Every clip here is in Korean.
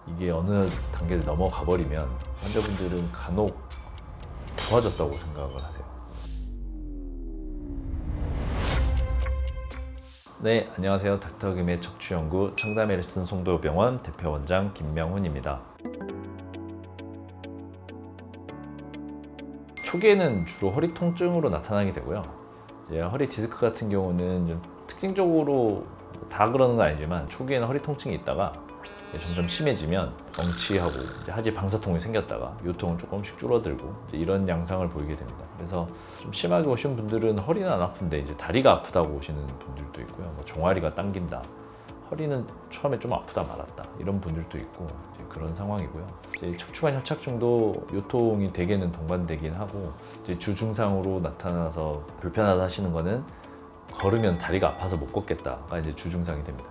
이게 어느 단계를 넘어가 버리면 환자분들은 간혹 좋아졌다고 생각을 하세요. 네, 안녕하세요. 닥터김의 척추연구 청담에리슨 송도병원 대표원장 김명훈입니다. 초기에는 주로 허리 통증으로 나타나게 되고요. 이제 허리 디스크 같은 경우는 좀 특징적으로 다 그러는 건 아니지만 초기에는 허리 통증이 있다가 점점 심해지면 엉치하고 하지 방사통이 생겼다가 요통은 조금씩 줄어들고 이런 양상을 보이게 됩니다. 그래서 좀 심하게 오신 분들은 허리는 안 아픈데 이제 다리가 아프다고 오시는 분들도 있고요. 뭐 종아리가 당긴다, 허리는 처음에 좀 아프다 말았다 이런 분들도 있고 이제 그런 상황이고요. 이제 척추관 협착증도 요통이 대개는 동반되긴 하고 이제 주증상으로 나타나서 불편하다 하시는 거는 걸으면 다리가 아파서 못 걷겠다가 이제 주증상이 됩니다.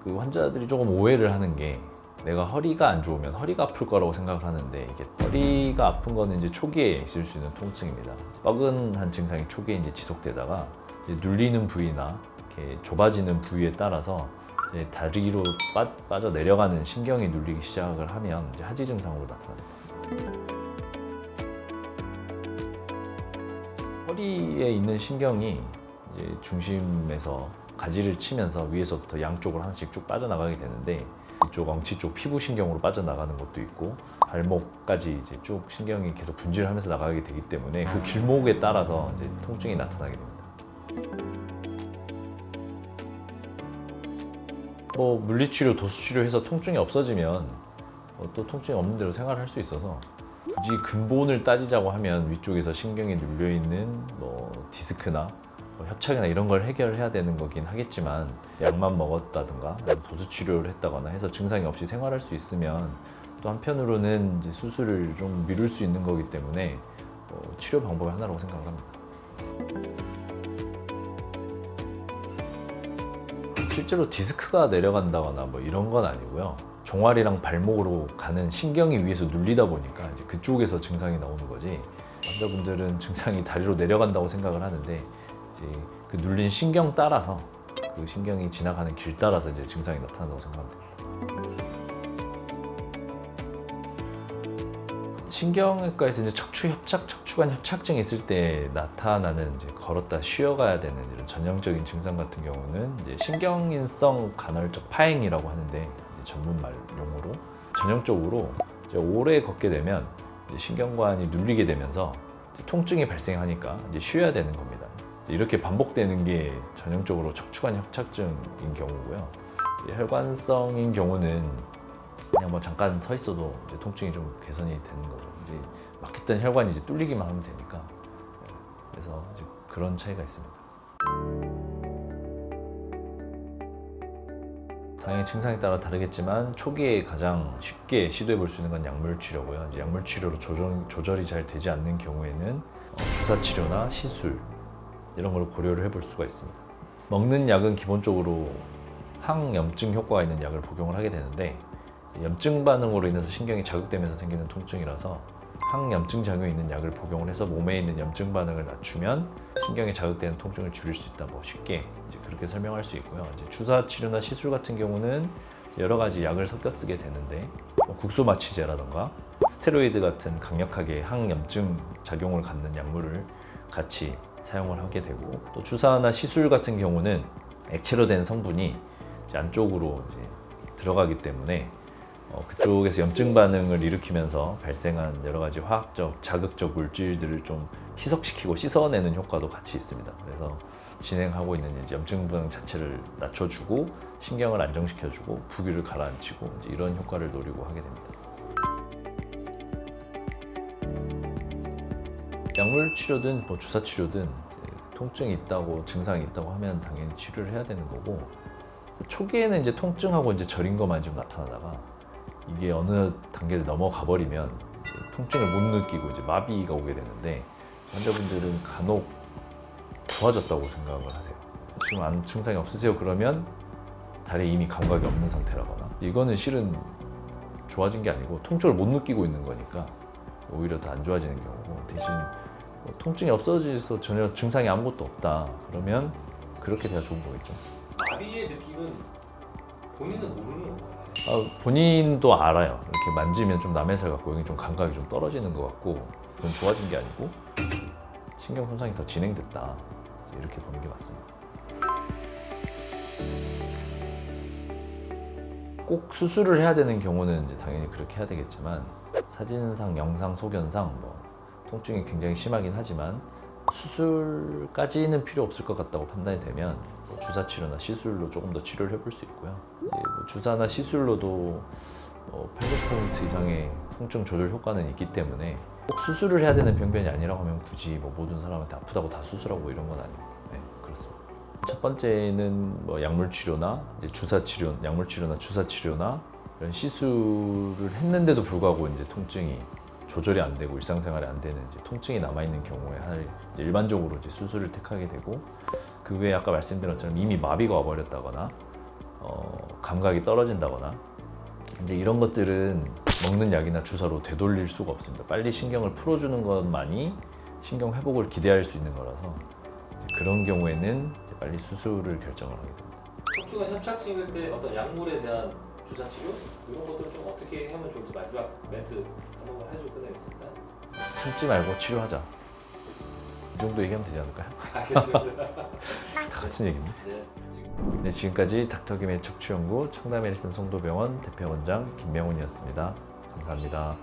그 환자들이 조금 오해를 하는 게 내가 허리가 안 좋으면 허리가 아플 거라고 생각을 하는데 이게 허리가 아픈 거는 이제 초기에 있을 수 있는 통증입니다. 뻐근한 증상이 초기에 이제 지속되다가 이제 눌리는 부위나 이렇게 좁아지는 부위에 따라서 이제 다리로 빠져 내려가는 신경이 눌리기 시작을 하면 이제 하지 증상으로 나타납니다. 허리에 있는 신경이 이제 중심에서 가지를 치면서 위에서부터 양쪽으로 하나씩 쭉 빠져나가게 되는데 이쪽 엉치 쪽 피부 신경으로 빠져나가는 것도 있고 발목까지 이제 쭉 신경이 계속 분질하면서 나가게 되기 때문에 그 길목에 따라서 이제 통증이 나타나게 됩니다. 뭐 물리치료, 도수치료해서 통증이 없어지면 또 통증이 없는 대로 생활할 수 있어서 굳이 근본을 따지자고 하면 위쪽에서 신경이 눌려 있는 뭐 디스크나 협착이나 이런 걸 해결해야 되는 거긴 하겠지만 약만 먹었다든가 도수 치료를 했다거나 해서 증상이 없이 생활할 수 있으면 또 한편으로는 이제 수술을 좀 미룰 수 있는 거기 때문에 치료 방법의 하나라고 생각을 합니다. 실제로 디스크가 내려간다거나 뭐 이런 건 아니고요. 종아리랑 발목으로 가는 신경이 위에서 눌리다 보니까 이제 그쪽에서 증상이 나오는 거지. 환자분들은 증상이 다리로 내려간다고 생각을 하는데 이제 그 눌린 신경 따라서 그 신경이 지나가는 길 따라서 이제 증상이 나타난다고 생각합니다. 신경외과에서 이제 척추관 협착증이 있을 때 나타나는 이제 걸었다 쉬어가야 되는 이런 전형적인 증상 같은 경우는 이제 신경인성 간헐적 파행이라고 하는데 이제 전문 말 용어로 전형적으로 이제 오래 걷게 되면 이제 신경관이 눌리게 되면서 통증이 발생하니까 이제 쉬어야 되는 겁니다. 이렇게 반복되는 게 전형적으로 척추관 협착증인 경우고요. 혈관성인 경우는 그냥 뭐 잠깐 서 있어도 이제 통증이 좀 개선이 되는 거죠. 이제 막혔던 혈관이 이제 뚫리기만 하면 되니까. 그래서 이제 그런 차이가 있습니다. 당연히 증상에 따라 다르겠지만 초기에 가장 쉽게 시도해 볼 수 있는 건 약물 치료고요. 이제 약물 치료로 조절이 잘 되지 않는 경우에는 주사 치료나 시술 이런 걸 고려를 해볼 수가 있습니다. 먹는 약은 기본적으로 항염증 효과가 있는 약을 복용을 하게 되는데 염증 반응으로 인해서 신경이 자극되면서 생기는 통증이라서 항염증 작용이 있는 약을 복용을 해서 몸에 있는 염증 반응을 낮추면 신경이 자극되는 통증을 줄일 수 있다. 뭐 쉽게 이제 그렇게 설명할 수 있고요. 이제 주사 치료나 시술 같은 경우는 여러 가지 약을 섞여 쓰게 되는데 국소 마취제라던가 스테로이드 같은 강력하게 항염증 작용을 갖는 약물을 같이 사용을 하게 되고 또 주사나 시술 같은 경우는 액체로 된 성분이 이제 안쪽으로 이제 들어가기 때문에 그쪽에서 염증 반응을 일으키면서 발생한 여러 가지 화학적, 자극적 물질들을 좀 희석시키고 씻어내는 효과도 같이 있습니다. 그래서 진행하고 있는 이제 염증 반응 자체를 낮춰주고 신경을 안정시켜주고 부기를 가라앉히고 이제 이런 효과를 노리고 하게 됩니다. 약물 치료든 뭐 주사 치료든 통증이 있다고 증상이 있다고 하면 당연히 치료를 해야 되는 거고 초기에는 이제 통증하고 이제 저린 것만 좀 나타나다가 이게 어느 단계를 넘어가 버리면 통증을 못 느끼고 이제 마비가 오게 되는데 환자분들은 간혹 좋아졌다고 생각을 하세요. 지금 증상이 없으세요? 그러면 다리에 이미 감각이 없는 상태라거나 이거는 실은 좋아진 게 아니고 통증을 못 느끼고 있는 거니까 오히려 더 안 좋아지는 경우고 대신 통증이 없어져서 전혀 증상이 아무것도 없다 그러면 그렇게 돼야 좋은 거겠죠. 마비의 느낌은 본인은 모르는 건가요? 본인도 알아요. 이렇게 만지면 좀 남의 살 같고 여기 좀 감각이 좀 떨어지는 것 같고 그건 좋아진 게 아니고 신경 손상이 더 진행됐다. 이제 이렇게 보는 게 맞습니다. 꼭 수술을 해야 되는 경우는 이제 당연히 그렇게 해야 되겠지만 사진상, 영상, 소견상 뭐 통증이 굉장히 심하긴 하지만 수술까지는 필요 없을 것 같다고 판단이 되면 뭐 주사 치료나 시술로 조금 더 치료를 해볼 수 있고요. 이제 뭐 주사나 시술로도 80, 90% 이상의 통증 조절 효과는 있기 때문에 꼭 수술을 해야 되는 병변이 아니라고 하면 굳이 뭐 모든 사람한테 아프다고 다 수술하고 이런 건 아니고 네, 그렇습니다. 첫 번째는 뭐 약물 치료나 이제 주사 치료, 약물 치료나 주사 치료나 이런 시술을 했는데도 불구하고 이제 통증이 조절이 안 되고 일상생활에 안 되는 이제 통증이 남아 있는 경우에 일반적으로 이제 수술을 택하게 되고 그 외에 아까 말씀드린 것처럼 이미 마비가 와버렸다거나 감각이 떨어진다거나 이제 이런 것들은 먹는 약이나 주사로 되돌릴 수가 없습니다. 빨리 신경을 풀어주는 것만이 신경 회복을 기대할 수 있는 거라서 이제 그런 경우에는 이제 빨리 수술을 결정을 하게 됩니다. 척추가 협착증일 때 어떤 약물에 대한 주사 치료 이런 것들을 좀 어떻게 하면 좋을지 마지막 멘트 한 번만 해주고 끝내겠습니다. 참지 말고 치료하자. 이 정도 얘기하면 되지 않을까요? 알겠습니다. 다 같은 얘기인데. 네. 네, 지금까지 닥터김의 척추연구 청담 헬슨 송도병원 대표원장 김명훈이었습니다. 감사합니다.